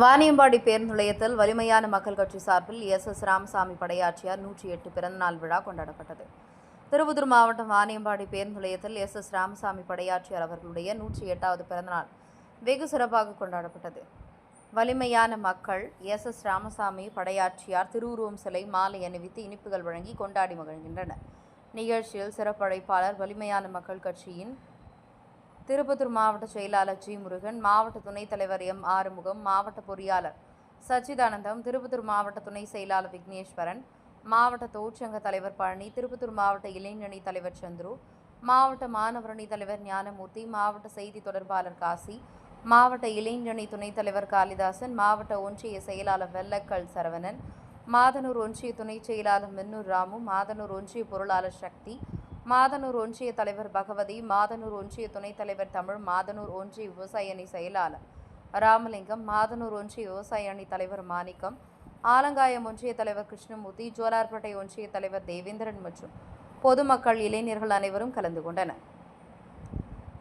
வாணியம்பாடி பேருந்து நிலையத்தில் வலிமையான மக்கள் கட்சி சார்பில் எஸ் ராமசாமி படையாச்சியார் 108 பிறந்தநாள் விழா கொண்டாடப்பட்டது. திருப்பத்தூர் மாவட்டம் வாணியம்பாடி பேருந்து நிலையத்தில் எஸ் ராமசாமி படையாச்சியார் அவர்களுடைய 108வது பிறந்தநாள் வெகு சிறப்பாக கொண்டாடப்பட்டது. வலிமையான மக்கள் எஸ் ராமசாமி படையாச்சியார் திருவுருவம் சிலை மாலை அணிவித்து இனிப்புகள் வழங்கி கொண்டாடி மகிழ்கின்றனர். நிகழ்ச்சியில் சிறப்பு அழைப்பாளர் வலிமையான மக்கள் கட்சியின் திருப்பத்தூர் மாவட்ட செயலாளர் ஜி முருகன், மாவட்ட துணைத் தலைவர் எம் ஆறுமுகம், மாவட்ட பொறியாளர் சச்சிதானந்தம், திருப்பத்தூர் மாவட்ட துணை செயலாளர் விக்னேஸ்வரன், மாவட்ட தொழிற்சங்க தலைவர் பழனி, திருப்பத்தூர் மாவட்ட இளைஞரணி தலைவர் சந்துரு, மாவட்ட மாணவரணி தலைவர் ஞானமூர்த்தி, மாவட்ட செய்தி தொடர்பாளர் காசி, மாவட்ட இளைஞரணி துணைத் தலைவர் காளிதாசன், மாவட்ட ஒன்றிய செயலாளர் வெள்ளக்கல் சரவணன், மாதனூர் ஒன்றிய துணை செயலாளர் மின்னூர் ராமு, மாதனூர் ஒன்றிய பொருளாளர் சக்தி, மாதனூர் ஒன்றிய தலைவர் பகவதி, மாதனூர் ஒன்றிய துணைத் தலைவர் தமிழ், மாதனூர் ஒன்றிய விவசாய அணி செயலாளர் ராமலிங்கம், மாதனூர் ஒன்றிய விவசாய அணி தலைவர் மாணிக்கம், ஆலங்காயம் ஒன்றிய தலைவர் கிருஷ்ணமூர்த்தி, ஜோலார்பேட்டை ஒன்றிய தலைவர் தேவேந்திரன் மற்றும் பொதுமக்கள், இளைஞர்கள் அனைவரும் கலந்து கொண்டனர்.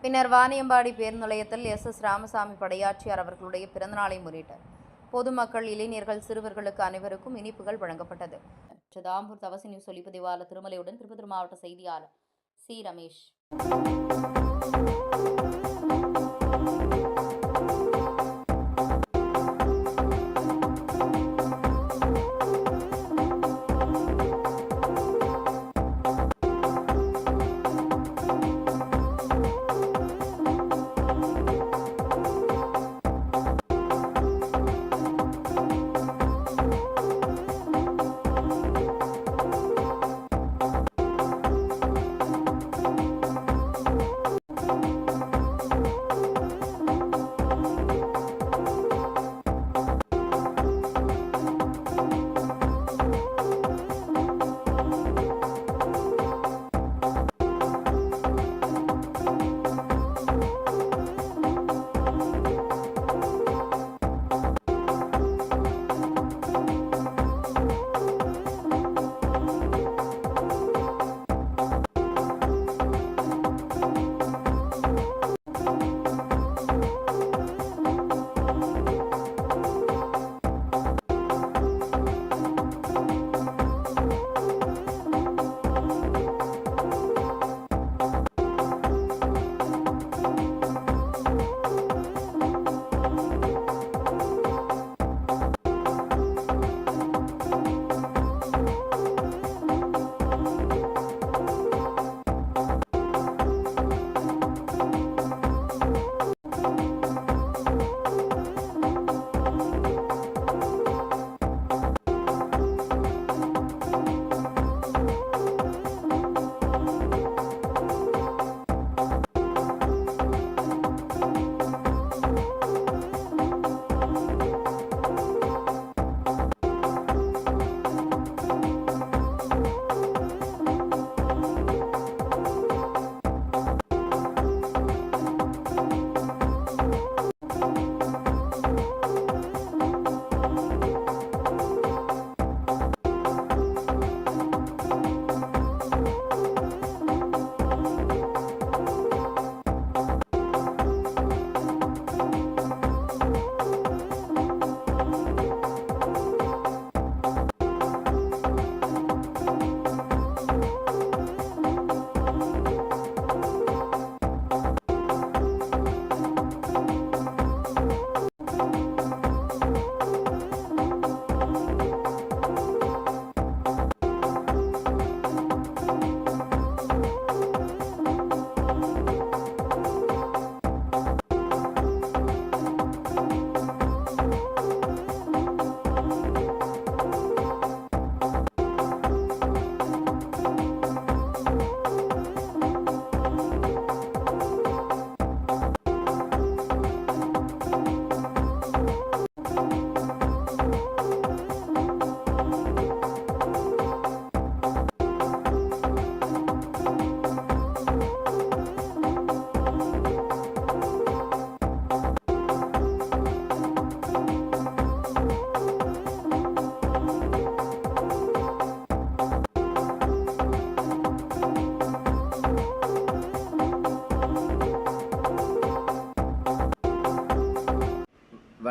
பின்னர் வாணியம்பாடி பேருந்து நிலையத்தில் எஸ் ராமசாமி படையாச்சியார் அவர்களுடைய பிறந்தநாளை முன்னிட்டு பொதுமக்கள், இளைஞர்கள், சிறுவர்களுக்கு அனைவருக்கும் இனிப்புகள் வழங்கப்பட்டது. தாம்பூர் தவசி நியூஸ் ஒளிப்பதிவாளர் திருமலையுடன் திருப்பத்தூர் மாவட்ட செய்தியாளர் சி ரமேஷ்.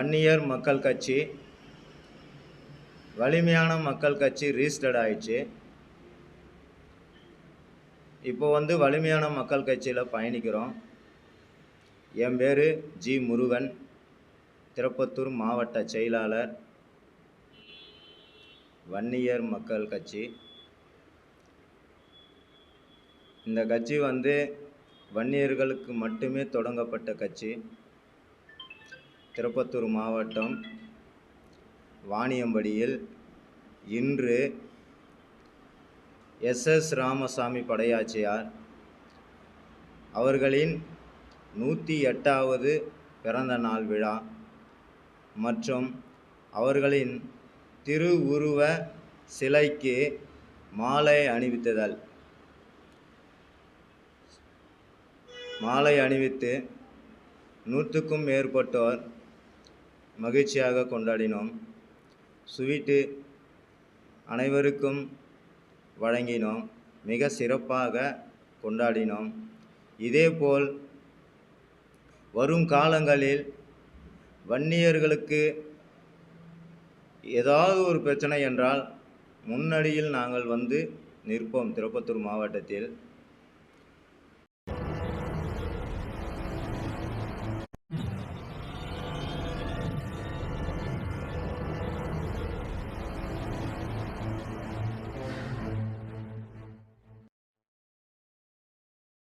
வன்னியர் மக்கள் கட்சி, வலிமையான மக்கள் கட்சி ரீஸ்டர்ட் ஆயிடுச்சு. இப்போ வலிமையான மக்கள் கட்சியில் பயணிக்கிறோம். என் பேர் ஜி முருகன், திருப்பத்தூர் மாவட்ட செயலாளர், வன்னியர் மக்கள் கட்சி. இந்த கட்சி வன்னியர்களுக்கு மட்டுமே தொடங்கப்பட்ட கட்சி. திருப்பத்தூர் மாவட்டம் வாணியம்படியில் இன்று SS ராமசாமி படையாச்சியார் அவர்களின் 108வது பிறந்த நாள் விழா மற்றும் அவர்களின் திருவுருவ சிலைக்கு மாலை அணிவித்து 100க்கும் மேற்பட்டோர் மகிழ்ச்சியாக கொண்டாடினோம். ஸ்வீட்டு அனைவருக்கும் வழங்கினோம். மிக சிறப்பாக கொண்டாடினோம். இதேபோல் வரும் காலங்களில் வன்னியர்களுக்கு ஏதாவது ஒரு பிரச்சனை என்றால் முன்னணியில் நாங்கள் நிற்போம். திருப்பத்தூர் மாவட்டத்தில்